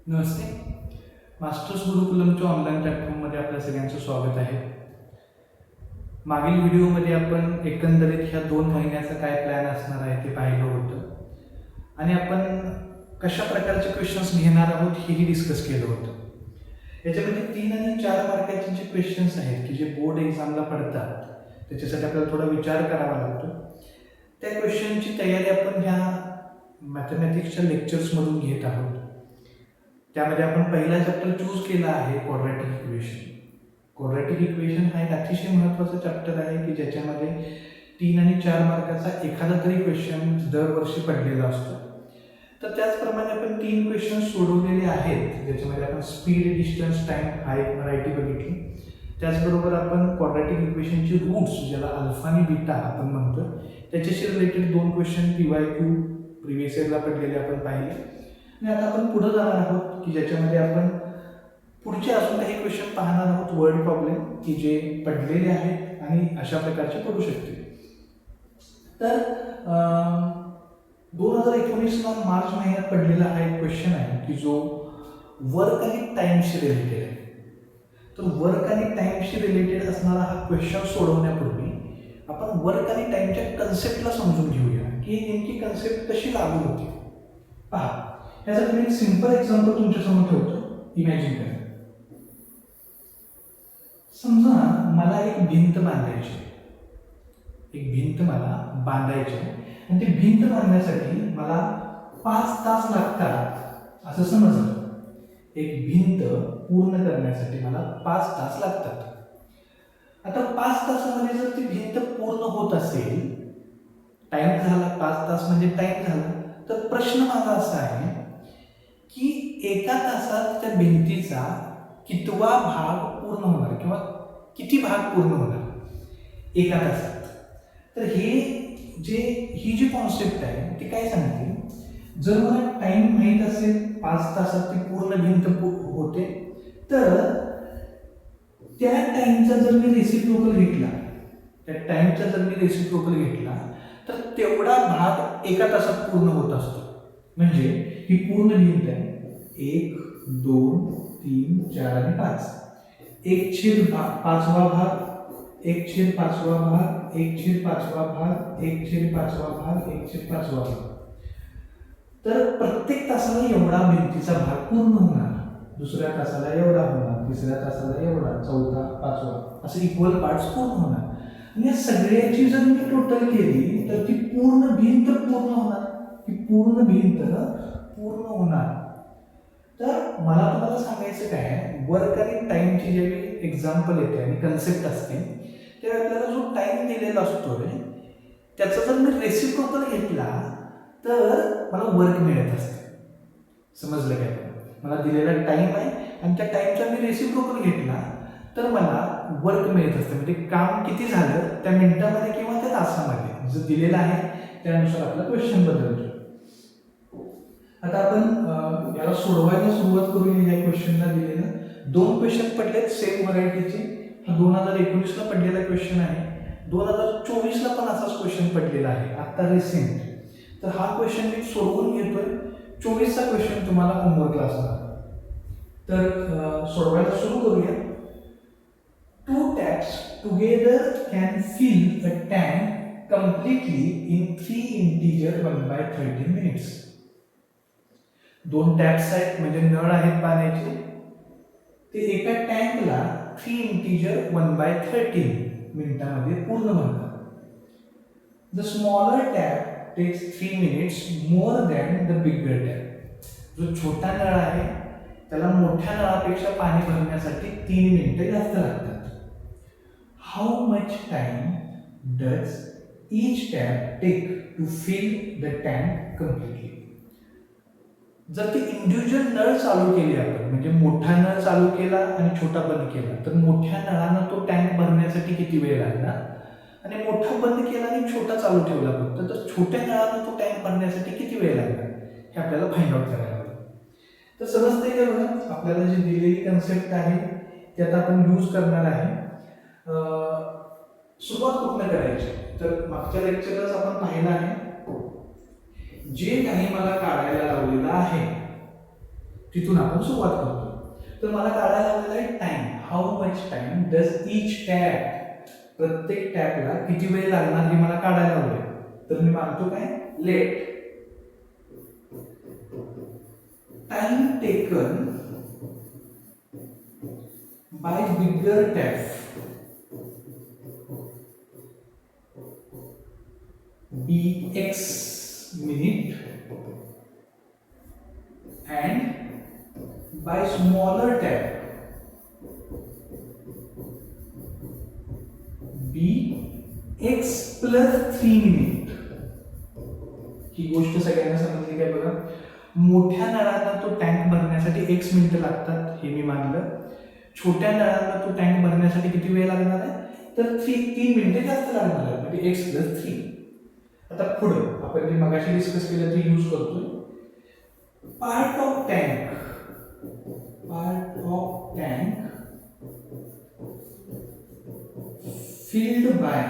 नमस्ते. Masters गुरुकुलमच्या online प्लॅटफॉर्ममध्ये आपल्या सगळ्यांचं स्वागत आहे. मागील व्हिडिओमध्ये आपण एकंदरीत ह्या 2 महिन्याचा काय प्लॅन असणार आहे ते पाहिलं होतं आणि आपण कशा प्रकारचे क्वेश्चन्स घेणार आहोत हेही डिस्कस केलं होतं. याच्यामध्ये 3 आणि 4 मार्काचे जे क्वेश्चन्स आहेत की जे बोर्ड एक्झामला पडतात त्याच्यासाठी आपल्याला थोडा विचार करावा लागतो. त्या क्वेश्चनची तयारी आपण ह्या मॅथमॅटिक्सच्या लेक्चर्समधून घेत आहोत. त्यामध्ये आपण पहिला चॅप्टर चूज केला आहे क्वाड्रॅटिक इक्वेशन. क्वाड्रॅटिक इक्वेशन हा एक अतिशय महत्त्वाचा चॅप्टर आहे की ज्याच्यामध्ये 3 आणि 4 मार्काचा एखादा तरी क्वेश्चन दरवर्षी पडलेला असतो. तर त्याचप्रमाणे आपण 3 क्वेश्चन सोडवलेले आहेत ज्याच्यामध्ये आपण स्पीड, डिस्टन्स, टाइम हा एक व्हरायटी बघितली. त्याचबरोबर आपण क्वाड्रॅटिक इक्वेशनची रूट्स ज्याला अल्फा आणि बीटा आपण म्हणतो त्याच्याशी रिलेटेड 2 क्वेश्चन PYQ प्रिव्हियस इयरला पडलेले आपण पाहिले. आणि आता आपण पुढे जाणार आहोत की ज्याच्यामध्ये आपण पुढचे अजून काही क्वेश्चन पाहणार आहोत वर्ड प्रॉब्लेम की जे पडलेले आहेत आणि अशा प्रकारचे पडू शकतील. तर 2019ला मार्च महिन्यात पडलेला हा एक क्वेश्चन आहे की जो वर्क आणि टाइमशी रिलेटेड आहे. तर वर्क आणि टाइमशी रिलेटेड असणारा हा क्वेश्चन सोडवण्यापूर्वी आपण वर्क आणि टाइमच्या कन्सेप्टला समजून घेऊया की नेमकी कन्सेप्ट कशी लागू होती. पहा, यासाठी मी एक सिंपल एक्झाम्पल तुमच्यासमोर ठेवतो. इमॅजिन करा, समजा मला एक भिंत बांधायची आणि ती भिंत बांधण्यासाठी मला 5 तास लागतात असं समजलं. एक भिंत पूर्ण करण्यासाठी मला 5 तास लागतात. आता 5 तासामध्ये जर ती भिंत पूर्ण होत असेल, टाइम झाला 5 तास म्हणजे टाइम झाला, तर प्रश्न माझा असा आहे की एका तासात त्या भिंतीचा कितवा भाग पूर्ण होणार किंवा किती भाग पूर्ण होणार एका तासात. तर ही जी कॉन्सेप्ट आहे ती काय सांगते, जर मला टाइम माहीत असेल 5 तासात ती पूर्ण भिंत होते, तर त्या टाइमचा जर मी रेसिप्रोकल घेतला तर तेवढा भाग एका तासात पूर्ण होत असतो. म्हणजे ही पूर्ण भिंत आहे 1, 2, 3, 4 आणि 5. 1/5 भाग, 1/5 भाग, 1/5 भाग, 1/5 भाग, 1/5 भाग. तर प्रत्येक तासाला एवढा भिंतीचा भाग पूर्ण होणार, दुसऱ्या तासाला एवढा होणार, तिसऱ्या तासाला एवढा, चौथा, 5वा असं इक्वल पार्ट्स पूर्ण होणार. आणि या सगळ्याची जर मी टोटल केली तर ती पूर्ण भिंत पूर्ण होणार. तर मला तुम्हाला सांगायचं काय, वर्क आणि टाइमची जेव्हा एक्झाम्पल येते आणि कन्सेप्ट असते तेव्हा आपल्याला जो टाइम दिलेला असतो त्याचा जर मी रेसिप्रोकल घेतला तर मला वर्क मिळत असते. समजलं काय? मला दिलेला टाइम आहे आणि त्या टाइमचा मी रेसिप्रोकल घेतला तर मला वर्क मिळत असते. म्हणजे काम किती झालं त्या मिनिटामध्ये किंवा त्या तासामध्ये जो दिलेला आहे त्यानुसार आपला क्वेश्चन बदलतो. आता आपण याला सोडवायला सुरुवात करूया. या क्वेश्चनला दिलेलं 2 क्वेश्चन पडलेत सेम व्हरायटीचे. हा 2019ला पडलेला क्वेश्चन आहे. 2024ला पण असाच क्वेश्चन पडलेला आहे आता रिसेंट. तर हा क्वेश्चन मी सोडवून घेतोय. 24चा क्वेश्चन तुम्हाला होमवर्कला असणार. तर सोडवायला सुरू करूया. 2 taps together can fill a tank completely in 3 integer 1/13 minutes. 2 taps आहेत म्हणजे नळ आहेत पाण्याचे, ते एका टँकला 3 इंटीजर 1/13 मिनिटामध्ये पूर्ण भरतात. The smaller tap takes 3 minutes more than the bigger tap. जो छोटा नळ आहे त्याला मोठ्या नळापेक्षा पाणी भरण्यासाठी 3 मिनिटं जास्त लागतात. How much time does each tap take to fill the tank completely. जर ती इंडिव्हिज्युअल नळ चालू केली आपण, म्हणजे मोठा नळ चालू केला आणि छोटा बंद केला, तर मोठ्या नळानं तो टँक भरण्यासाठी किती वेळ लागणार आणि मोठा बंद केला आणि छोटा चालू ठेवला फक्त, तर छोट्या नळानं तो टँक भरण्यासाठी किती वेळ लागणार हे आपल्याला फाइंड आउट करायला हवं. तर समजतंय का बघा, आपल्याला जी दिलेली कन्सेप्ट आहे ती आता आपण यूज करणार आहे. सुरुवात कुठनं करायची, तर मागच्या लेक्चरलाच आपण पाहिलं आहे जे काही मला काढायला लावलेलं आहे तिथून आपण सुरुवात करतो. तर मला काढायला लावलेला आहे time. How much time does each tap, प्रत्येक टॅपला किती वेळ लागणार हे मला काढायला लावलंय. तर मी मानतो काय, let time taken by bigger tap bx minute and by smaller tap bx plus 3 minute. ही गोष्ट सगळ्यांना समजली काय बघा. मोठ्या नळाला तो टँक भरण्यासाठी x मिनिटं लागतात हे मी मानलं. छोट्या नळाला तो टँक भरण्यासाठी किती वेळ लागणार आहे, तर 3 मिनिटे जास्त लागणार आहे, म्हणजे x plus 3. आता पुढं आपण जे मगाशी डिस्कस केलं ते यूज करतोय. Part of tank filled by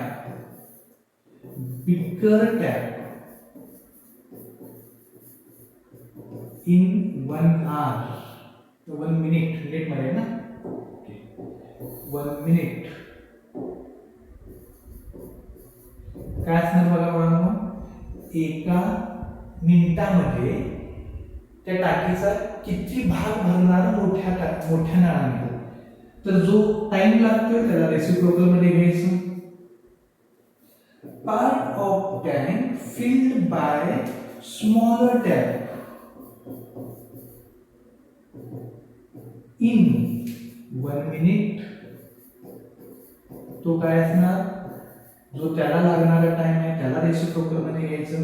bigger tap in 1 hour. 1 minute, minute मध्ये ना, 1 minute. काय असणार बघा मुलांनो, एका मिनिटामध्ये त्या टाकीचा किती भाग भरणार मोठ्या नळाने. तर जो टाइम लागतोय त्याला रेसिप्रोकल मध्ये घ्यायचं. Part of tank filled by smaller tap in 1 minute. तो काय असणार, जो त्याला लागणारा टाइम आहे त्याला रेसिप्रोकल मध्ये घ्यायचं.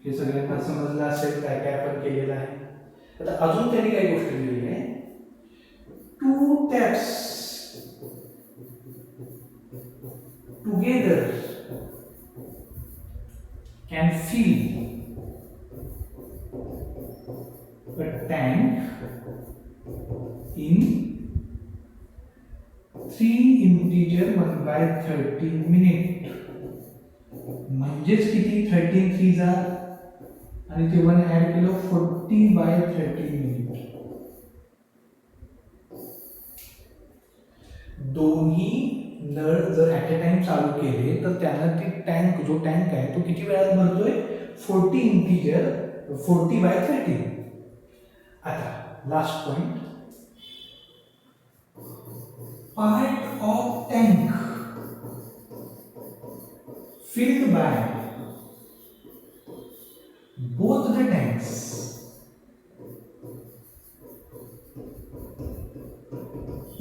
हे सगळ्यांना समजलं असेल काय काय आपण केलेलं आहे. आता अजून त्यांनी काही गोष्ट दिलेली आहे. 2 taps together can fill a tank in 3 integer 1/13 minute. म्हणजेच किती, 13 3 आणि ते 1 ऍड केलं 40/13 मिनिट. दोन्ही नळ जर ऍट अ टाइम चालू केले तर त्यानं ती जो टँक आहे तो किती वेळात भरतोय, 40 इंटिजर 40/13. आता last point, part of tank filled by both the tanks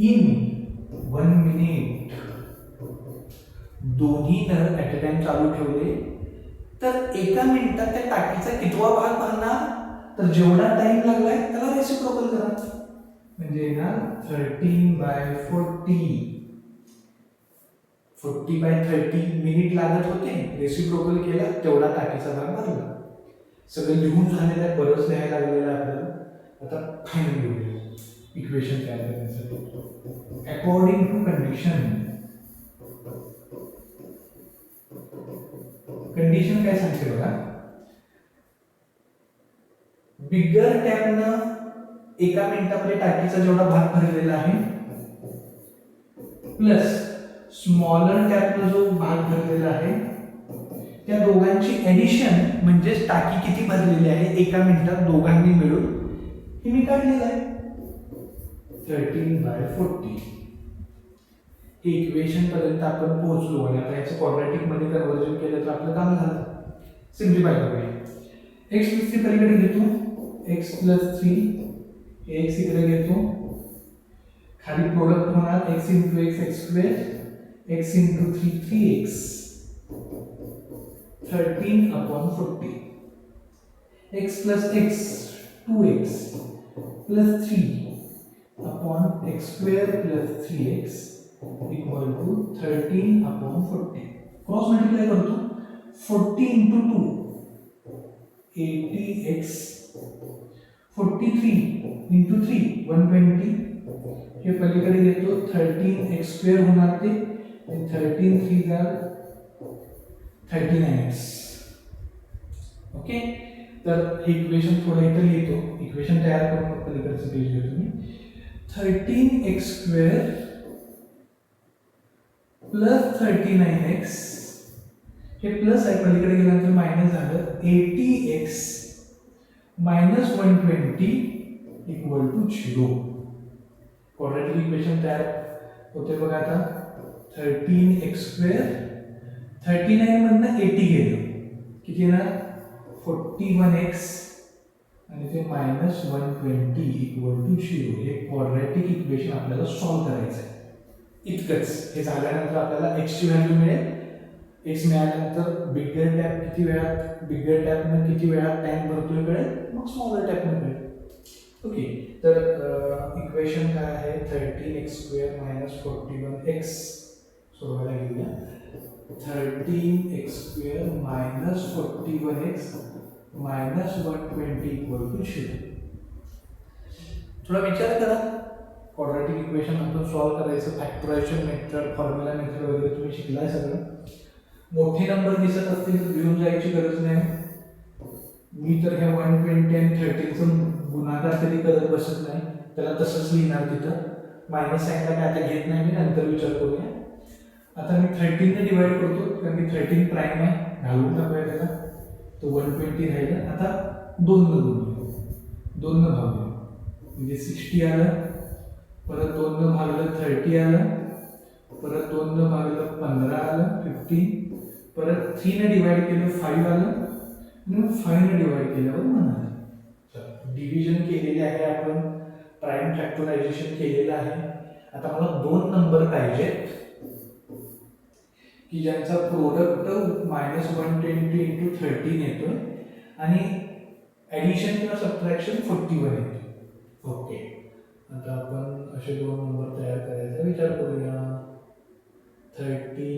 in 1 minute. दोन्ही नळ ऍट अ टाइम चालू ठेवले तर एका मिनिटात त्या टाकीचा कितवा भाग भरणार, तर जेवढा टाइम लागलाय त्याला रेसिप्रोकल करा, म्हणजे येणार 13/40. 40/30 मिनिट लागत होते, रेसिप्रोकल केला तेवढा टाकीचा भाग भरला. सगळं लिहून झालेलं आहे, बरंच लिहायला लागलेलं आहे आपल्याला. आता फायनल लिहूया इक्वेशन तयार करण्यासाठी. अकॉर्डिंग टू कंडिशन काय सांगते बघा. बिगर टॅपनं एका मिनिटामध्ये टाकीचा जेवढा भाग भरलेला आहे प्लस स्मॉलर टॅपनं जो भाग भरलेला आहे त्या दोघांची ऍडिशन म्हणजेच टाकी किती भरलेली आहे एका मिनिटात दोघांनी मिळून, हे मी काढलेलं आहे 13/40. इक्वेशन पर्यंत आपण पोहोचलो आणि आता याचं क्वाड्रॅटिक मध्ये कन्व्हर्जन केलं तर आपलं काम झालं. सिम्प्लिफाय करूया. x प्लस 3 पलीकडे घेतो, x प्लस 3 x इकडे घेतो, खाली प्रोडक्ट होणार x into x square, x into 3 3x, 13/40. x plus x 2x plus 3/x square plus 3x equal to 13/40. Cross multiply करतो, 40 इंटू 2 80x, 43 इंटू 3 120. हे पलीकडे घेतो 13x स्क्वेअर होणार ते, 13 3 39x. ओके. तर हे इक्वेशन थोडं इथं लिहितो, इक्वेशन तयार करून पलीकडचं पेज घेतो मी. 13x² प्लस 39x, हे प्लस आहे, पलीकडे गेल्यानंतर मायनस झालं, 80x minus 120 equal to 0. Quadratic equation तयार होते बघा आता. 13x², 39 मधनं 80 गेलं, किती येणार, 41x आणि ते मायनस 120 इक्वल टू 0. हे क्वाड्रॅटिक इक्वेशन आपल्याला सॉल्व्ह करायचं आहे. इतकंच. हे झाल्यानंतर आपल्याला एक्सची व्हॅल्यू मिळेल. एक्स मिळाल्यानंतर बिगर टॅप किती वेळात, बिगर टॅपनं किती वेळात टाइम भरतोय कळेल, मग स्मॉलर टॅपनं कळेल. ओके, तर इक्वेशन काय आहे, 13x² मायनस 41x सोडवायला घेऊया. 13x² minus 41x minus 120 equal to 0. थोडा विचार करा. क्वाड्रॅटिक इक्वेशन आपण सॉल्व्ह करायचं, फॅक्टरायझेशन मेथड, फॉर्म्युला मेथड वगैरे तुम्ही शिकलाय सगळं. मोठे नंबर दिसत असतील तर घेऊन जायची गरज नाही. मी तर ह्या 120 आणि 13चं गुणाकार कधी करत बसत नाही, त्याला तसंच लिहिणार तिथं. मायनस साईनला काय आता घेत नाही मी, नंतर विचार करूया. आता मी 13ने डिवाइड करतो, कारण की 13 प्राईम आहे, घालून टाकूया त्याला. तो 120 राहिलं. आता 2 भागूया, म्हणजे 60 आलं, परत 2 भागलं 30 आलं, परत 2 भागलं 15 आलं 15, परत 3ने डिवाइड केलं 5 आलं, आणि 5ने डिवाइड केल्यावर 1 आलं. डिव्हिजन केलेले आहे आपण, प्राईम फॅक्टरायझेशन केलेलं आहे. आता मला 2 नंबर पाहिजेत की ज्यांचा प्रोडक्ट मायनस 120 इंटू 13 येतोय आणि ॲडिशन किंवा सबट्रॅक्शन 41 येते. ओके, आता आपण असे 2 नंबर तयार करायचा विचार करूया. 13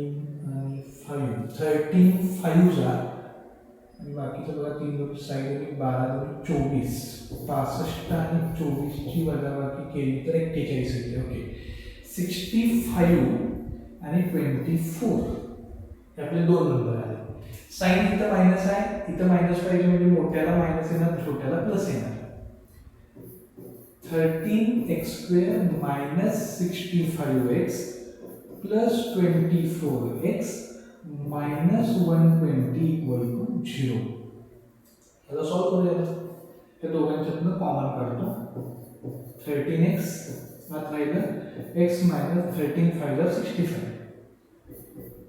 आणि 5. 13 5 आणि बाकीचं बघा 3 साईड 12 24, 65 आणि 24ची वजाबाकी केली तर 41 येते. ओके, 65 आणि 24 हे आपले 2 नंबर आले. साईन इथं मायनस आहे, इथं मायनस पाहिजे म्हणजे मोठ्याला मायनस येणार, छोट्याला प्लस येणार. 13x² minus 65x plus 24x minus 120 equal to 0. याला सॉल्व्ह करूया. त्या दोघांच्यातनं कॉमन काढतो. 13x आत राहिलं, x मायनस 13 5 65.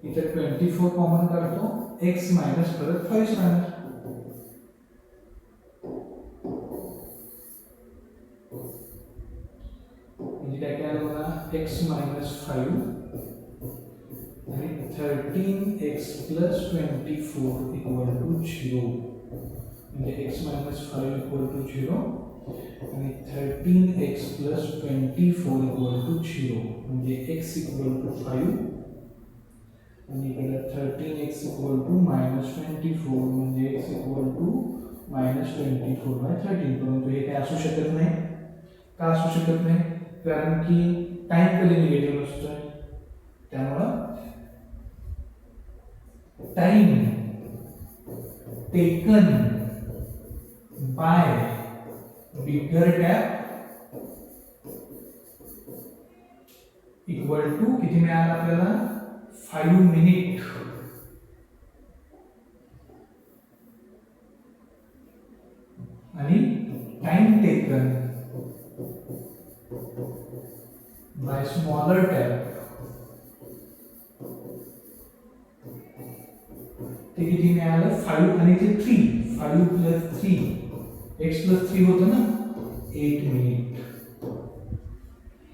इथे 24 कॉमन काढतो, x मायनस परत 5 राहणार. म्हणजे काय काय बघा, x मायनस 5 आणि 13x प्लस 24 इक्वल टू 0. म्हणजे x मायनस 5 इक्वल टू 0 आणि 13x प्लस 24 इक्वल टू 0. म्हणजे x इक्वल टू 5 आणि इकडे 13x इक्वल टू मायनस 24 म्हणजे x इक्वल टू मायनस 24/13. परंतु हे काय असू शकत नाही. का असू शकत नाही? कारण की टाइम कधी निगेटिव्ह नसतोय. त्यामुळं time taken by bigger tap equal to किती मिळालं आपल्याला, 5 मिनिट. आणि time taken by smaller tap ते किती मिळालं, 5 आणि ते 3. 5 प्लस 3 x प्लस 3 होतं ना, 8 मिनिट.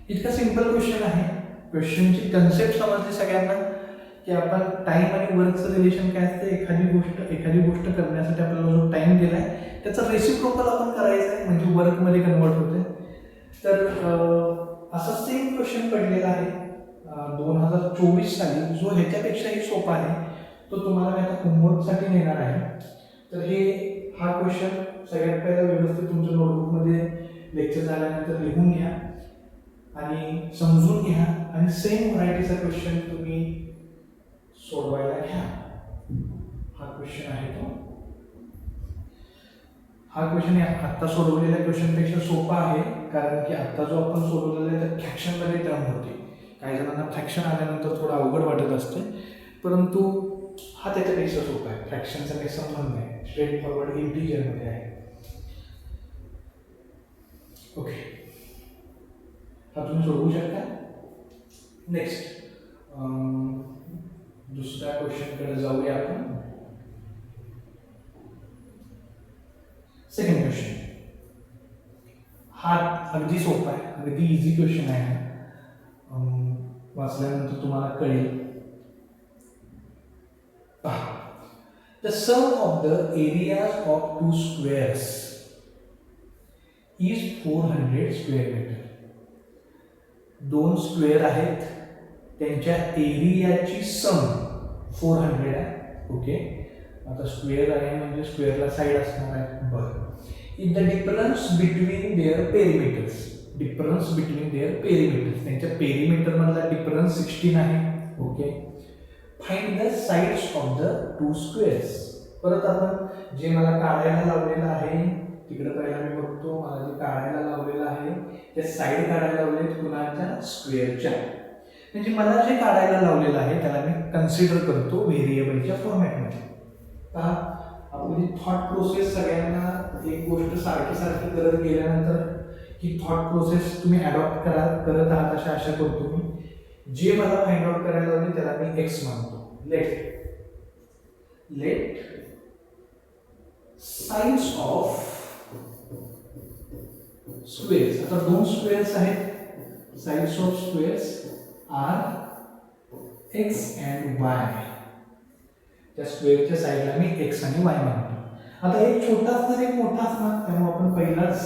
इतका सिंपल क्वेश्चन आहे. क्वेश्चनची कन्सेप्ट समजली सगळ्यांना की आपण टाइम आणि वर्कचं रिलेशन काय असतं. एखादी गोष्ट करण्यासाठी आपल्याला जो टाइम दिलाय त्याचा रेसिप्रोकल आपण करायचं आहे, म्हणजे वर्कमध्ये कन्वर्ट होते. तर असा सेम क्वेश्चन पडलेला आहे 2024 साली, जो ह्याच्यापेक्षाही सोपा आहे. तो तुम्हाला मी आता होमवर्कसाठी नेणार आहे. तर हा क्वेश्चन सगळ्यात पहिला व्यवस्थित तुमच्या नोटबुकमध्ये लेक्चर झाल्यानंतर लिहून घ्या आणि समजून घ्या आणि सेम व्हरायटीचा क्वेश्चन तुम्ही सोडवायला घ्या. हा क्वेश्चन आहे तो. हा क्वेश्चन आत्ता सोडवलेल्या क्वेश्चनपेक्षा सोपा आहे, कारण की आत्ता जो आपण सोडवलेला आहे त्या फ्रॅक्शनमध्ये टर्म होते. काही जणांना फ्रॅक्शन आल्यानंतर थोडं अवघड वाटत असते, परंतु हा त्याच्यापेक्षा सोपा आहे. फ्रॅक्शनचा काही संबंध नाही, स्ट्रेट फॉरवर्ड इंटिजरमध्ये आहे. ओके, हा तुम्ही सोडवू शकता. नेक्स्ट दुसऱ्या क्वेश्चनकडे जाऊया आपण. सेकंड क्वेश्चन हा अगदी सोपा आहे, अगदी इझी क्वेश्चन आहे. वाचल्यानंतर तुम्हाला कळेल. The sum of the areas of two squares is 400 square metre. दोन स्क्वेअर आहेत, त्यांच्या एरियाची सम 400 आहे. ओके, आता स्क्वेअर आहे म्हणजे स्क्वेअरला साईड असणार आहे. बरं, if the difference between their perimeters, difference between their perimeters, त्यांच्या पेरिमीटर मधला डिफरन्स 16 आहे. Okay, find the sides of the two squares. परत आपण जे मला काढायला लावलेलं आहे तिकडे पहिला मी बघतो, मला जे काढायला लावलेलं आहे त्या साईड काढायला लावलेत कुणाच्या, स्क्वेअरच्या. म्हणजे मला जे काढायला लावलेलं आहे त्याला मी कन्सिडर करतो व्हेरिएबलच्या फॉर्मॅटमध्ये. आपली थॉट प्रोसेस सगळ्यांना एक गोष्ट सारखी सारखी करत गेल्यानंतर ही थॉट प्रोसेस तुम्ही अडॉप्ट करत आहात अशा आशा करतो मी. जे मला फाइंड आउट करायला लावले त्याला मी एक्स मानतो. लेट साइड्स ऑफ स्क्वेअर्स, आता दोन स्क्वेअर्स आहेत, sides of squares are x and y. त्या स्क्वेअरच्या साईडला मी एक्स आणि वाय मानतो. आता एक छोटा असणार एक मोठा असणार, त्यामुळे आपण पहिलाच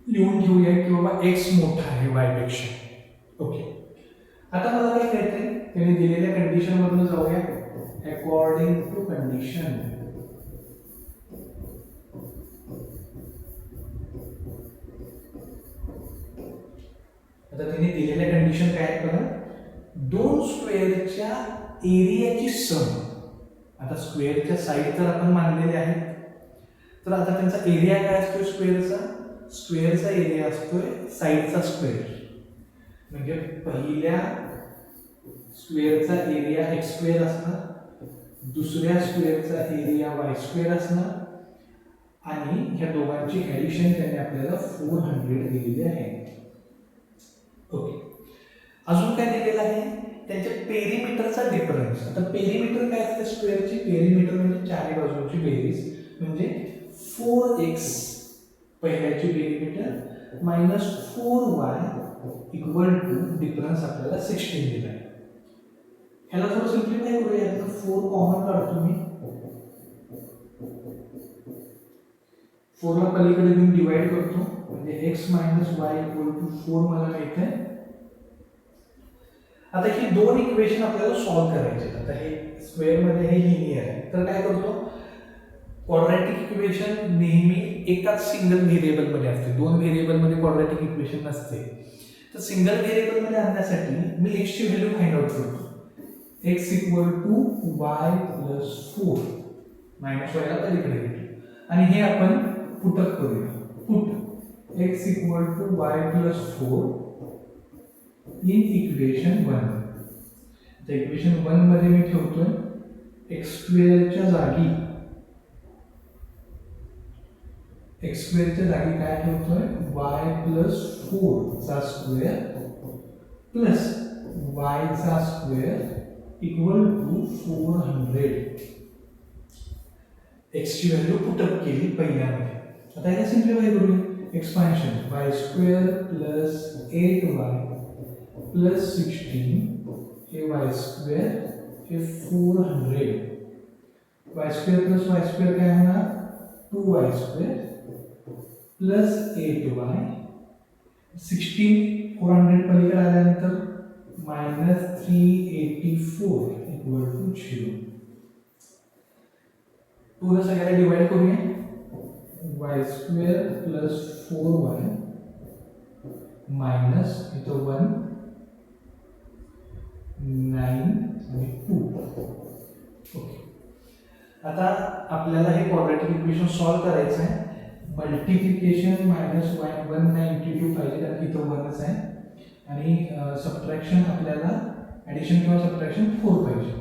लिहून घेऊया की बाबा एक्स मोठा आहे वाय पेक्षा. ओके, आता मला काय कळतंय, त्याने दिलेल्या कंडिशन मधून जाऊया. अकॉर्डिंग टू कंडिशन, आता त्याने दिलेल्या कंडिशन काय आहेत बघा. दोन स्क्वेअरच्या एरियाची सम. आता स्क्वेअरच्या साईड तर आपण मानलेले आहेत, तर आता त्यांचा एरिया काय असतोय स्क्वेअरचा, स्क्वेअरचा एरिया असतोय साईडचा स्क्वेअर. म्हणजे पहिल्या स्क्वेअरचा एरिया एक्स स्क्वेअर असणार, दुसऱ्या स्क्वेअरचा एरिया वाय स्क्वेअर असणार, आणि ह्या दोघांची ऍडिशन त्यांनी आपल्याला 400 दिलेली आहे. ओके, अजून काय दिलेलं आहे, त्यांच्या पेरिमीटरचा डिफरन्स. आता पेरिमीटर काय असते स्क्वेअरची, पेरिमीटर म्हणजे चारी बाजूची बेरीज, म्हणजे 4x पहिल्याची perimeter minus 4y equal to difference आपल्याला 16 दिला आहे. ह्याला थोडं सिम्प्लिफाय करूया. 4 कॉमन काढतो मी, 4 ला पलीकडे घेऊन डिवाइड करतो, म्हणजे x minus y equal to 4 मला मिळते. आता ही दोन इक्वेशन आपल्याला सॉल्व्ह करायचे. आता हे स्क्वेअर मध्ये हे लिनियर आहे, तर काय करतो, क्वाड्रॅटिक इक्वेशन नेहमी एकाच सिंगल व्हेरिएबल मध्ये असते, दोन व्हेरिएबल मध्ये क्वाड्रॅटिक इक्वेशन नसते. तर सिंगल व्हेरिएबल मध्ये आणण्यासाठी मी x ची व्हॅल्यू फाइंड आउट करतो. x equal to y plus 4 minus y ला पलीकडे घेतो, आणि हे आपण पुटअप करूया. Put x equal to y plus 4 in equation 1. तर इक्वेशन 1 मध्ये मी ठेवतोय एक्स स्क्वेअरच्या जागी, एक्स स्क्वेअरच्या जागी काय ठेवतोय, y प्लस 4 चा स्क्वेअर प्लस y चा स्क्वेअर इक्वल टू 400. एक्स ची व्हॅल्यू पुटअप केली पहिल्यामध्ये. आता याला सिम्प्लिफाय करूया. Expansion y square plus 8y plus 16 हे वाय स्क्वेअर हे 400. Y square plus y square काय होणार, 2y स्क्वेअर प्लस 8y. 16 400 पलीकडे आल्यानंतर मायनस 384 इक्वल टू 0. पूर्ण सगळ्याला डिवाइड करूया. Y square plus 4y minus इथं 1 9 आणि 2. ओके, आता आपल्याला हे क्वाड्रॅटिक इक्वेशन सॉल्व्ह करायचं आहे. मल्टिप्लिकेशन मायनस 192 पाहिजे कारण इथं 1च आहे आणि सबट्रॅक्शन आपल्याला ॲडिशन किंवा सबट्रॅक्शन 4 पाहिजे.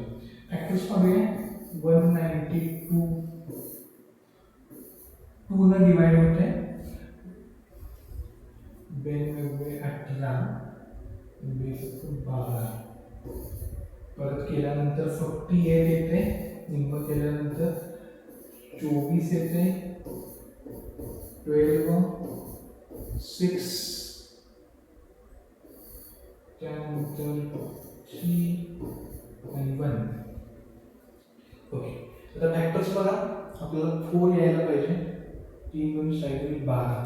फॅक्टर्स पाहूया. 192 2 न डिवाइड होते 18 12 परत केल्यानंतर 48 येते. निम्म केल्यानंतर 24 येते. 12 6 त्यानंतर 3 आणि 1. ओके. आता फॅक्टर्स बघा. आपल्याला 4 यायला पाहिजे. 3 गुण 6 12.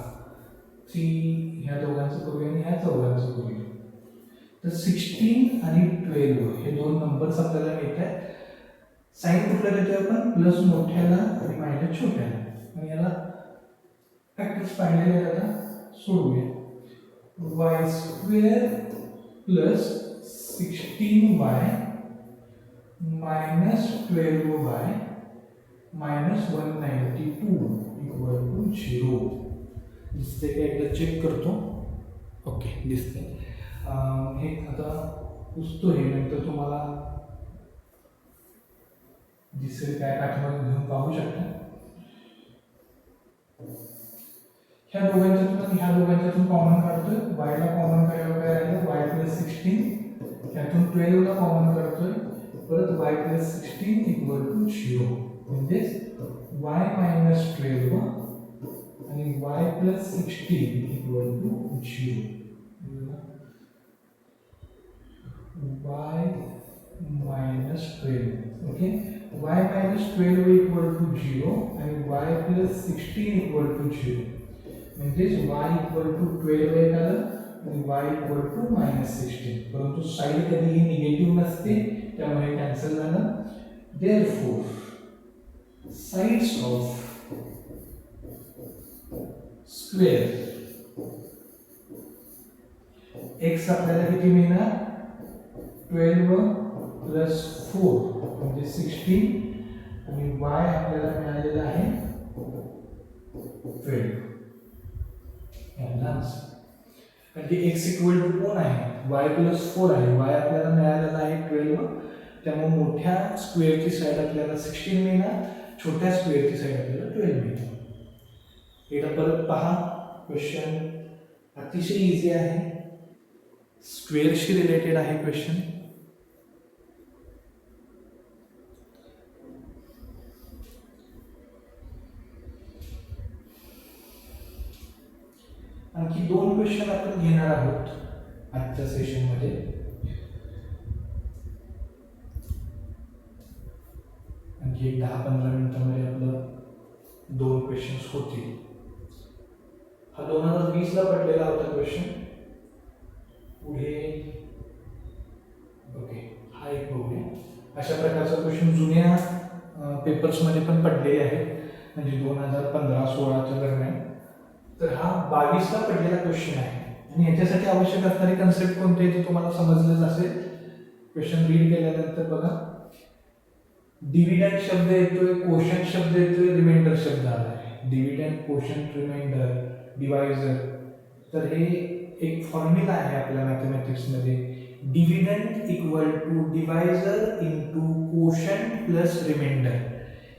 3 ह्या दोघांचं करूया आणि ह्या चौघांचं करूया. तर 16 आणि 12 हे दोन नंबर्स आपल्याला मिळत आहेत. साईन कुठल्या देतोय आपण? प्लस मोठ्याला आणि मायनस छोट्याला. आणि याला फॅक्टर्स पाहिलेले आहेत. आता सोडूया. y square plus 16y minus 12y minus 192 equal to 0. दिसते का? एकदा चेक करतो. ओके, दिसते. हे आता पुसतो. हे नंतर तुम्हाला दिसेल काय पाठीमागे घेऊन पाहू शकता. ह्या दोघांच्यातून आणि ह्या दोघांच्यातून कॉमन काढतोय. y ला कॉमन काढल्यावर काय राहिलं? y plus 16. त्यातून 12 ला कॉमन काढतोय. परत y प्लस 16 इक्वल टू 0. म्हणजेच y मायनस 12 आणि y plus 16 equal to 0. y minus 12. Okay. y minus 12 equal to 0 आणि y प्लस 16 इक्वल टू 0. म्हणजेच y इक्वल टू 12 एक आलं आणि y इक्वल टू मायनस 16. परंतु साईड कधीही निगेटिव्ह नसते त्यामुळे कॅन्सल झालं. Therefore sides of square x आपल्याला किती मिळणार? 12 प्लस 4 म्हणजे 16 आणि y आपल्याला मिळालेला आहे 12. कारण की x इक्वल टू कोण आहे? y प्लस 4 आहे. y आपल्याला मिळालेला आहे 12. त्यामुळे मोठ्या स्क्वेअरची साईड आपल्याला 16 मिळणार. छोट्या स्क्वेअरची साईड आपल्याला 12 मिळणार. एकदा परत पहा. क्वेश्चन अतिशय इझी आहे. स्क्वेअरशी रिलेटेड आहे क्वेश्चन. आणखी 2 क्वेश्चन आपण घेणार आहोत आजच्या सेशनमध्ये. आणखी 10-15 मिनिटांमध्ये आपलं 2 क्वेश्चन्स होतील. हा 2020 ला पडलेला होता क्वेश्चन. पुढे ओके, हा एक बघूया. अशा प्रकारचा क्वेश्चन जुन्या पेपर्समध्ये पण पडलेले आहेत, म्हणजे 2015-16च्या दरम्यान. तर हा 22 ला पडलेला क्वेश्चन आहे आणि याच्यासाठी आवश्यक असणारे कन्सेप्ट कोणते ते तुम्हाला समजलेच असेल. क्वेश्चन रीड केल्यानंतर बघा. डिव्हिडंड शब्द येतोय, कोशंट शब्द येतोय, रिमाइंडर शब्द आला आहे. Dividend, quotient, remainder, divisor. तर हे एक फॉर्म्युला आहे आपल्या मॅथमॅटिक्समध्ये. Dividend equal to divisor into quotient plus remainder.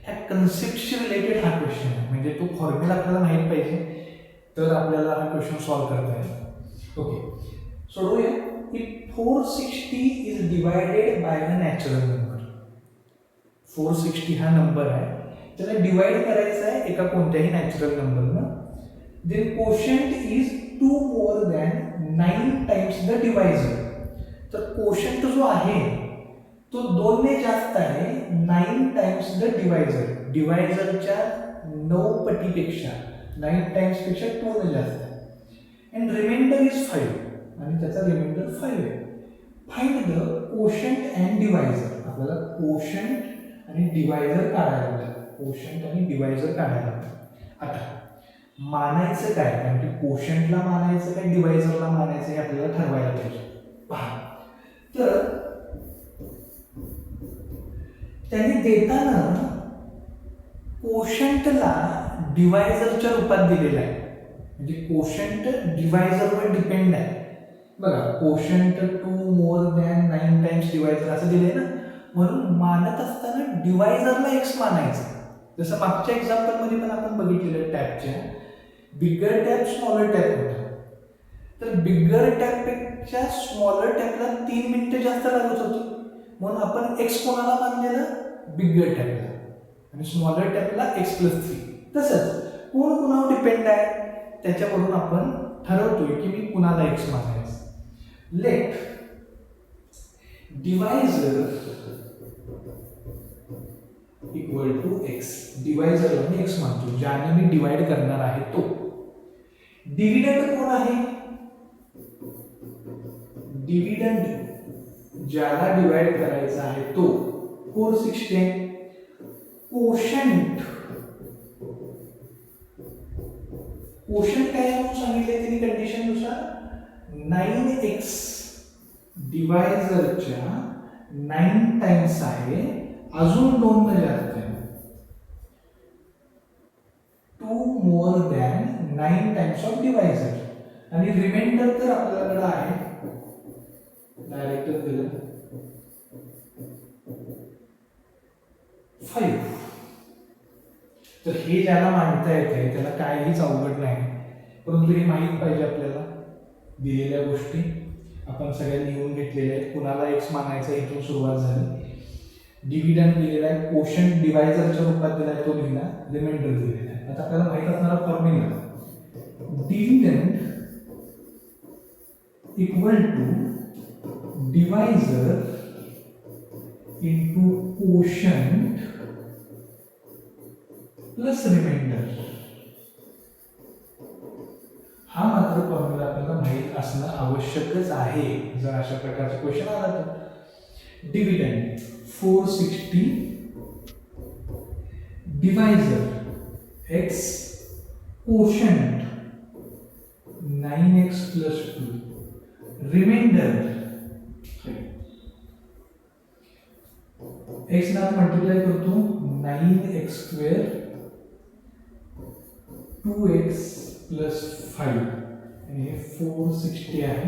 ह्या कन्सेप्टशी रिलेटेड हा क्वेश्चन आहे. म्हणजे तो फॉर्म्युला आपल्याला माहीत पाहिजे तर आपल्याला हा क्वेश्चन सॉल्व्ह करता येईल. ओके, सोडवूया. If 460 is divided by a natural number. 460 हा नंबर आहे, त्याला डिवाइड करायचा आहे एका कोणत्याही नॅचरल नंबरनं. Then quotient is 2 more than 9 times the divisor. तर कोशंट जो आहे तो 2 ने जास्त आहे 9 टाइम्स द डिवायझर. डिवायझरच्या 9 पटीपेक्षा 9 टाइम्स पेक्षा 2 ने जास्त आहे. अँड रिमाइंडर इज 5 आणि त्याचा रिमाइंडर 5 आहे. Find the quotient and divisor. आपल्याला कोशंट आणि डिवायझर काढायला लागेल. कोशंट आणि डिवायझर काढायला लागेल. आता मानायचं काय? कारण की कोशंटला मानायचं काय, डिवायझरला मानायचं हे आपल्याला ठरवायला पाहिजे. पहा, तर त्यांनी देताना कोशंटला डिवायझरच्या रूपात दिलेला आहे, म्हणजे कोशंट डिवायझरवर डिपेंड आहे. बघा, quotient 2 more than 9 times divisor असं दिलंय ना, म्हणून मानत असताना डिवायझरला एक्स मानायचं. जसं मागच्या एक्झाम्पलमध्ये पण आपण बघितलेलं टॅपच्या बिगर टॅप स्मॉलर टॅप होता, तर बिगर टॅपपेक्षा स्मॉलर टॅपला 3 मिनिटं जास्त लागत होती, म्हणून आपण एक्स कोणाला मानलेलं, बिगर टॅपला, आणि स्मॉलर टॅपला x+3. तसंच कोण कुणावर डिपेंड आहे त्याच्यावरून आपण ठरवतोय की मी कुणाला एक्स मानायचं. Let divisor equal to x, डिवायझरला मी एक्स मानतो, ज्याने मी डिवाइड करणार आहे तो. डिव्हिडंड कोण आहे, डिव्हिडंड ज्याला डिवाइड करायचा आहे तो 4/16. कोशंट, कोशंट काय म्हणून सांगितले त्यांनी कंडिशननुसार, 9x डिवायझरच्या 9 टाइम्स आहे, अजून 2 न जास्त आहे, 2 more than 9 times of divisor, आणि रिमाइंडर तर आपल्याकडे आहे डायरेक्ट दिलं 5. तर हे ज्याला मांडता येते त्याला काहीच अवघड नाही, परंतु हे माहीत पाहिजे आपल्याला. दिलेल्या गोष्टी आपण सगळ्या लिहून घेतलेल्या आहेत. कुणाला एक्स मानायचं इथून सुरुवात झाली. डिव्हिडंड दिलेला आहे, कोशंट डिवायझरच्या रूपात दिला आहे तो लिहिला, रिमाइंडर दिलेला आहे. आता आपल्याला माहित असणारा formula, dividend equal to divisor into quotient plus remainder. हा मात्र फॉर्म्युला आपल्याला माहित असणं आवश्यकच आहे जर अशा प्रकारचा क्वेश्चन आला तर. Dividend 460 divisor x quotient 9x+2 remainder x ना मल्टिप्लाय करतो 9x² 2x+5 आणि हे 460 आहे.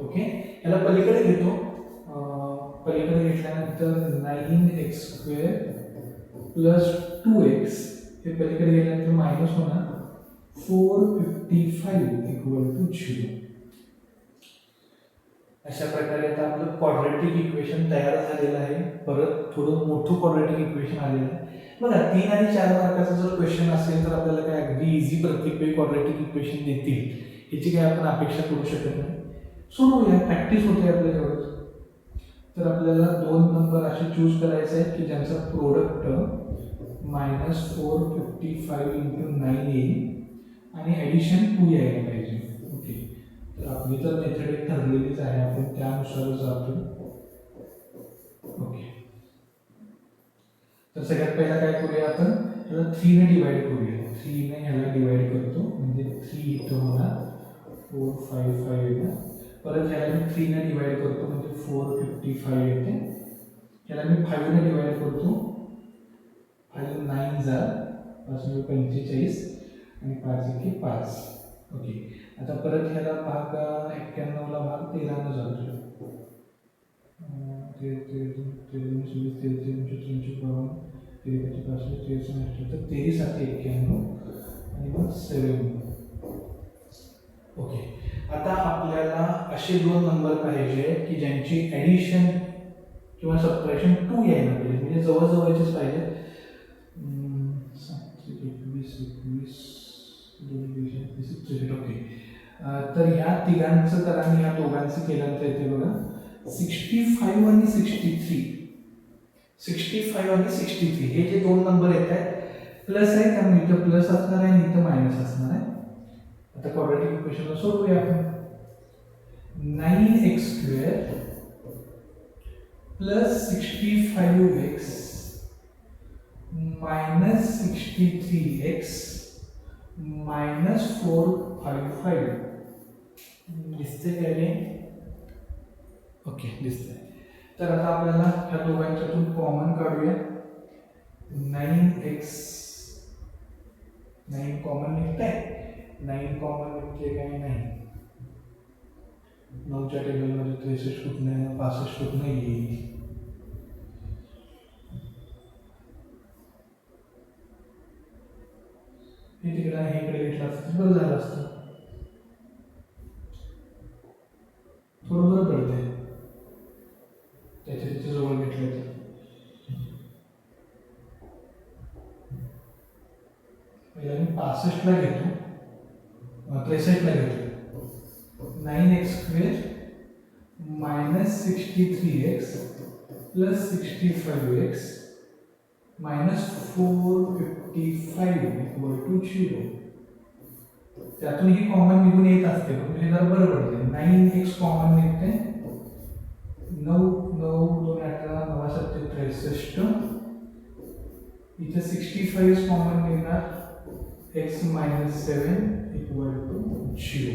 ओके, याला पलीकडे घेतो, पलीकडे घेतल्यानंतर 9x² + 2x हे पलीकडे गेल्यानंतर मायनस होणार 455 = 0. अशा प्रकारे आता आपलं क्वाड्रॅटिक इक्वेशन तयार झालेलं आहे. परत थोडं मोठं क्वाड्रॅटिक इक्वेशन आलेलं आहे. बघा, 3 आणि 4 मार्काचा जर क्वेश्चन असेल तर आपल्याला काय अगदी इझी प्रत्येक वेळी क्वाड्रॅटिक इक्वेशन देतील याची काय आपण अपेक्षा करू शकत नाही. सोडवूया, प्रॅक्टिस होते आपल्या तेवढंच. तर आपल्याला 2 नंबर असे चूज करायचे आहेत की ज्यांचा प्रोडक्ट -455 × 9 येईल आणि ॲडिशन 2 यायला पाहिजे. ओके, तर आपली तर मेथड एक ठरलेलीच आहे, आपण त्यानुसार जातो. ओके, तर सगळ्यात पहिला काय करूया, आपण ह्याला 3 ने डिवाइड करूया. 3 ने ह्याला डिवाइड करतो म्हणजे 3 इथं होणार 455 येतं. परत ह्याला मी 3 ने डिवाइड करतो म्हणजे 455 येते. ह्याला मी 5 ने डिवाइड करतो, 5 9 जा 45 आणि 5 1 5. ओके, आता परत ह्याला भाग 91 ला भाग 13 ने जातो. 23 आणि मग 7. ओके, आता आपल्याला असे 2 नंबर पाहिजे की ज्यांची ॲडिशन किंवा सबट्रॅक्शन 2 यायला पाहिजे, म्हणजे जवळजवळचेच पाहिजे. 21 ओके, तर ह्या तिघांचं करा आणि ह्या दोघांचं केल्यानंतर येते बघा 65 आणि 63. 65 आणि 63 हे जे 2 नंबर येत आहेत प्लस आहे, त्यामुळे इथं प्लस असणार आहे आणि इथं मायनस असणार आहे. आता क्वाड्रॅटिक इक्वेशनला सोडवूया आपण. 9x² + 65x - 63x - 455 दिसते काय रे? ओके, दिसतंय. तर आता आपल्याला ह्या दोघांच्यातून कॉमन काढूया. 9x² 9 कॉमन निघतंय, 9 कॉमन निघते काय नाही, 9च्या टेबलमध्ये 63 कुठं नाही, 65 कुठं नाही. हे तिकडे आहे, इकडे घेतलं असतं बरं झालं असतं, थोडं बरं पडतंय त्याच्या जवळ घेतलं तर. पहिला मी 65ला घेतो, 63ला घेतो. 9x² minus 63x plus 65x minus 455 equal to 0. त्यातून ही कॉमन निघून येत असते, पण हे जरा बरं पडते. 9x कॉमन निघते, 9 9 2 18 9 7 63. इथे 65 कॉमन निघणार, x मायनस 7 इक्वल टू 0.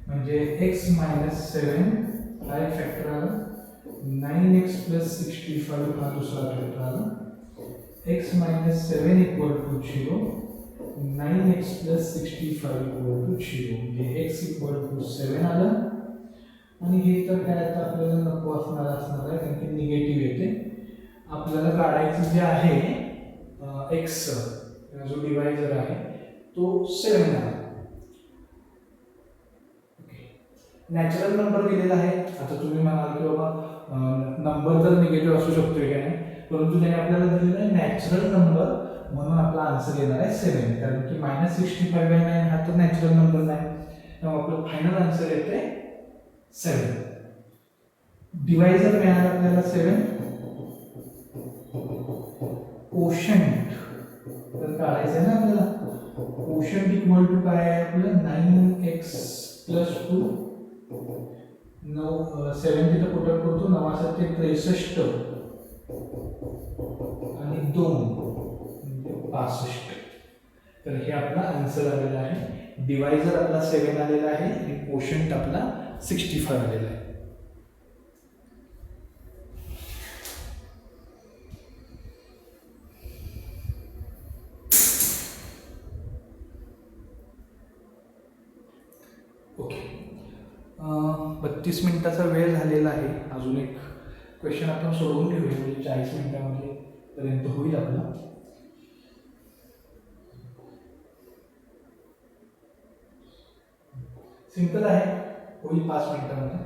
म्हणजे x मायनस 7 हा एक फॅक्टर आला, 9x प्लस 65 हा दुसरा फॅक्टर आला, x minus 7 equal to 0, 9x plus 65 equal to 0. म्हणजे x इक्वल टू 7 आलं. आणि हे तर काय आता आपल्याला नको असणार आहे, कारण की निगेटिव्ह येते. आपल्याला काढायचं जे आहे x जो डिवायझर आहे तो 7 आला. नॅचरल नंबर दिलेला आहे. आता तुम्ही म्हणाल की बाबा नंबर तर निगेटिव्ह असू शकतो का नाही, परंतु त्याने आपल्याला दिलेला आहे नॅचरल नंबर, म्हणून आपला आन्सर येणार आहे 7. कारण की मायनस 65/9 हा तर नॅचरल नंबर नाही, त्यामुळे आपलं फायनल आन्सर येते 7. डिवायझर मिळाला आपल्याला 7. कोशंट तर काढायचं आहे ना आपल्याला. कोशंट इक्वल टू काय आहे आपलं, 9x प्लस 2. 7 तिथं पुटअप करतो, 9 7 63 आणि 2 65. तर हे आपला आन्सर आलेला आहे. डिवायझर आपला 7 आलेला आहे आणि कोशंट आपला 65 आलेला आहे. ओके, 32 मिनिटाचा वेळ झालेला आहे. अजून एक क्वेश्चन आपण सोडवून घेऊया, म्हणजे 40 मिनिटामध्ये पर्यंत होईल आपला. सिंपल आहे, होईल 5 मिनिटामध्ये.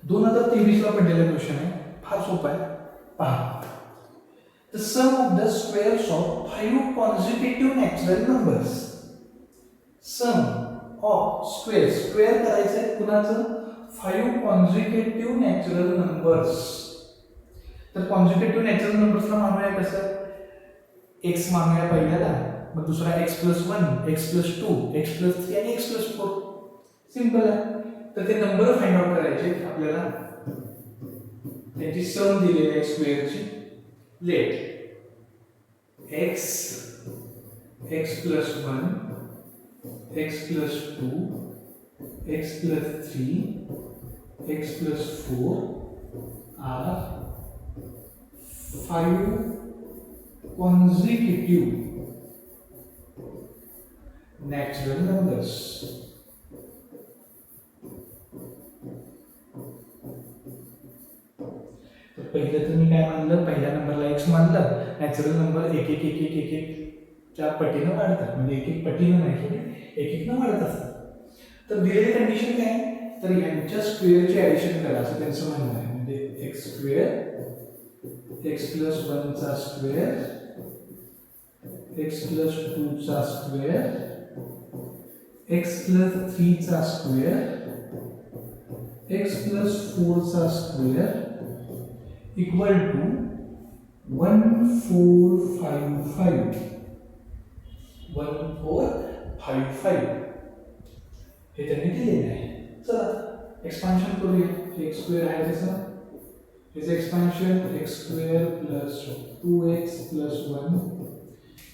2023 ला पडलेला क्वेश्चन आहे, फार सोपा आहे. पहा, the sum of the squares of 5 consecutive natural numbers. Sum of square करायचं आहे कुणाचं, 5 कॉन्सिक्युटिव्ह नॅचरल नंबर्स. तर कॉन्सिक्युटिव्ह नॅचरल नंबर्सला मानूया कसं, x मानूया पहिल्याला, मग दुसरा x plus 1, x plus 2, x plus 3 आणि x प्लस 4. सिंपल आहे. तर ते नंबर फाइंड आउट करायचे आपल्याला, त्यांची सम दिलेली आहे स्क्वेअरची. Let x plus 1, x plus 2, x plus 3, x plus 4 are 5 consecutive natural numbers. तर पहिलं तर मी काय मानलं, पहिल्या नंबरला x मानलं. नॅचरल नंबर एक एक एक एक एक एक च्या पटीनं वाढतात, म्हणजे एक एक पटीनं नाही, एक एक न वाढत असतात. तर दिलेली कंडिशन काय, तर यांच्या स्क्वेअरची ॲडिशन करा असं त्यांचं म्हणणं आहे. म्हणजे x स्क्वेअर, x प्लस 1 चा स्क्वेअर, x प्लस 2 चा स्क्वेअर, x प्लस 3 चा स्क्वेअर, x प्लस 4 चा स्क्वेअर इक्वल टू 1455. 1455 हे त्यांनी दिलेले आहे. चला एक्सपान्शन करूया. x स्क्वेअर आहे त्याचं, ह्याचं expansion x square plus 2x plus 1,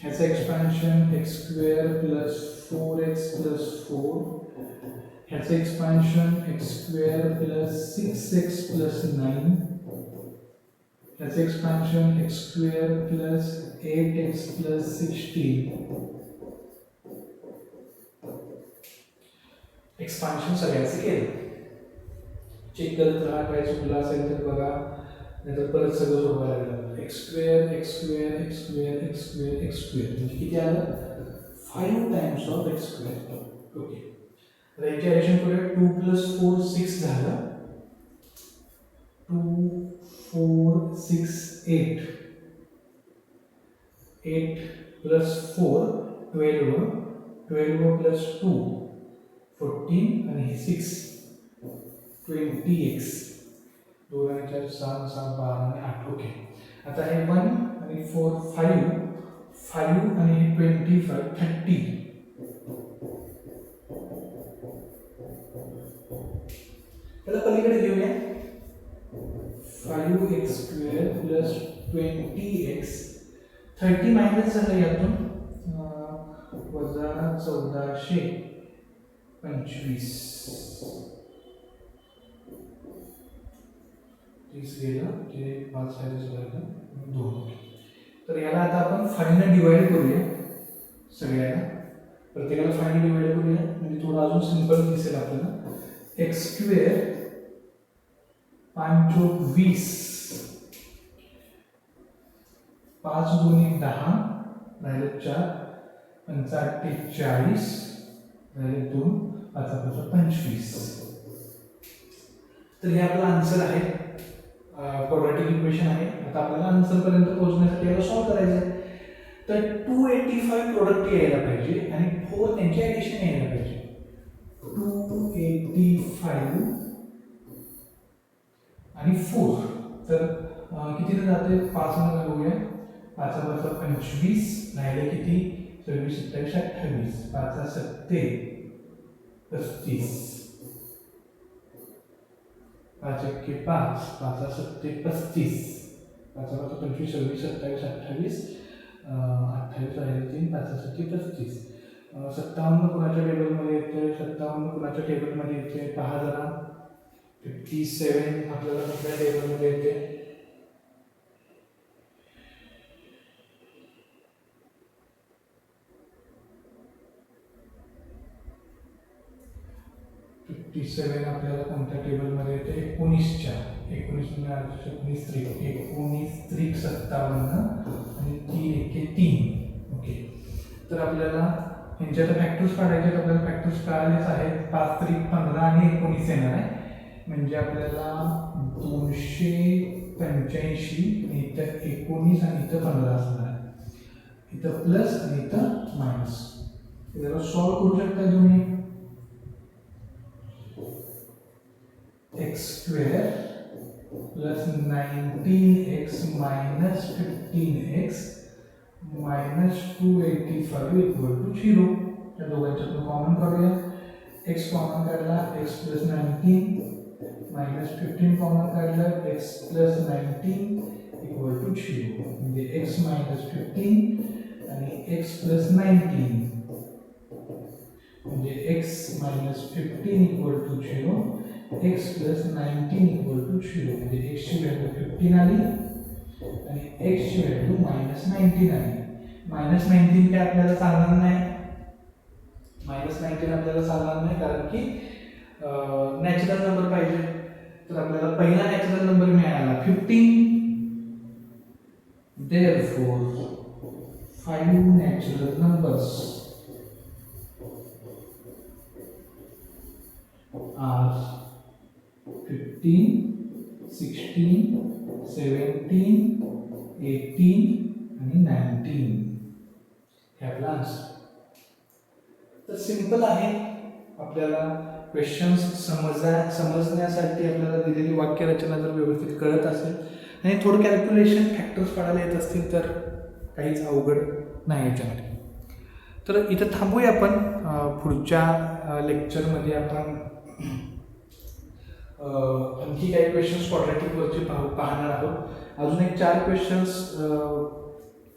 ह्याचं expansion x square plus 4x plus 4, ह्याचं expansion x square plus 6x plus 9, याचं expansion x square plus 8x plus 16 expansion सगळ्याचं केलं. चेक करत राहा, काय चुकलं असेल तर बघा, नाहीतर परत सगळं सोडवायला लागलं. X square x square x square x square x square म्हणजे किती आलं 5 times of x square. Okay, तर याची ॲडिशन करूया. 2 + 4 6 झालं. 2 4 6 8 8 + 4 12 12 + 2 14 आणि हे 6 20x 2 आणि 4 6 6 12 आणि 8. ओके, आता हे 1 आणि 4 5 5 आणि हे 25 30. त्याला पलीकडे घेऊया. 5x² + 20x 30 मायनस झालं यातून वजा 1425 30 गेलं ते 5 झालं 2. तर याला आता आपण 5 ने डिवाइड करूया. सगळ्याला प्रत्येकाला 5 ने डिवाइड करूया म्हणजे थोडं अजून सिंपल दिसेल आपल्याला. x² 5 × 20 5 × 2 = 10 राहिले 4 5 × 40 राहिले 2 5 × 25. तर हे आपलं आन्सर आहे. क्वाड्रॅटिक इक्वेशन आहे. आता आपल्याला आन्सर पर्यंत पोहोचण्यासाठी याला सॉल्व्ह करायचं आहे. तर 285 प्रोडक्ट यायला पाहिजे आणि 4 त्यांची ॲडिशन यायला पाहिजे. 285 आणि 4 तर कितीने जाते 5 ने घालूया. 5 × 25 राहिले किती 26 27 28 5 × 7 35 5 × 5 5 × 7 35 5 × 25 26 27 28 28 राहिले 3 5 × 7 35 57 कुणाच्या टेबलमध्ये येते 57 कुणाच्या टेबलमध्ये येते पहा जरा. 57 आपल्याला कुठल्या टेबलमध्ये येते 57 आपल्याला कोणत्या टेबलमध्ये येते 19च्या 19 19 3 57 आणि 3 1 3. ओके, तर आपल्याला ह्यांच्या आता फॅक्टर्स काढायचे. आपल्याला फॅक्टर्स कळालेच आहेत. 5 3 15 आणि 19 येणार आहे म्हणजे आपल्याला 285 आणि इथं 19 आणि इथं 15 असणार आहे. इथं प्लस आणि इथं मायनस. त्याला सॉल्व्ह करू शकता तुम्ही. x² + 19x - 15x - 285 = 0. या दोघांच्यातून कॉमन करूया. x कॉमन काढला x + 19 - 15 कॉमन काढला x + 19 = 0 म्हणजे x - 15 आणि x + 19 म्हणजे x - 15 = 0 x + 19 = 0 म्हणजे x ची व्हॅल्यू 15 आली आणि x ची व्हॅल्यू -19 आली. -19 काय आपल्याला चालणार नाही. -19 आपल्याला चालणार नाही कारण की नॅचरल नंबर पाहिजे. तर आपल्याला पहिला नॅचरल नंबर मिळाला 15. therefore 5 natural numbers are 15, 16, 17, 18 आणि 19. हे आपला आन्सर. तर सिंपल आहे. आपल्याला क्वेश्चन्स समजण्यासाठी आपल्याला दिलेली वाक्यरचना जर व्यवस्थित कळत असेल आणि थोडं कॅल्क्युलेशन फॅक्टर्स काढायला येत असतील तर काहीच अवघड नाही याच्यामध्ये. तर इथं थांबूया आपण. पुढच्या लेक्चरमध्ये आपण आणखी काही क्वेश्चन्स क्वाड्रॅटिकवरचे पाहणार आहोत. अजून एक 4 क्वेश्चन्स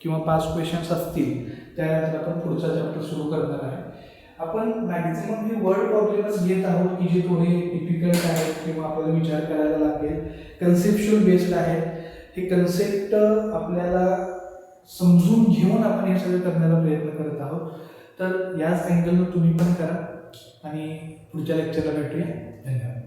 किंवा 5 क्वेश्चन्स असतील त्यानंतर आपण पुढचा चॅप्टर सुरू करणार आहे. आपण मॅक्झिमम हे वर्ड प्रॉब्लेम्स घेत आहोत की जे थोडे डिफिकल्ट आहेत किंवा आपल्याला विचार करायला लागेल, कन्सेप्च्युअल बेस्ड आहेत. हे कन्सेप्ट आपल्याला समजून घेऊन आपण हे सगळं करण्याचा प्रयत्न करत आहोत. तर याच अँगलनं तुम्ही पण करा आणि पुढच्या लेक्चरला भेटूया. धन्यवाद.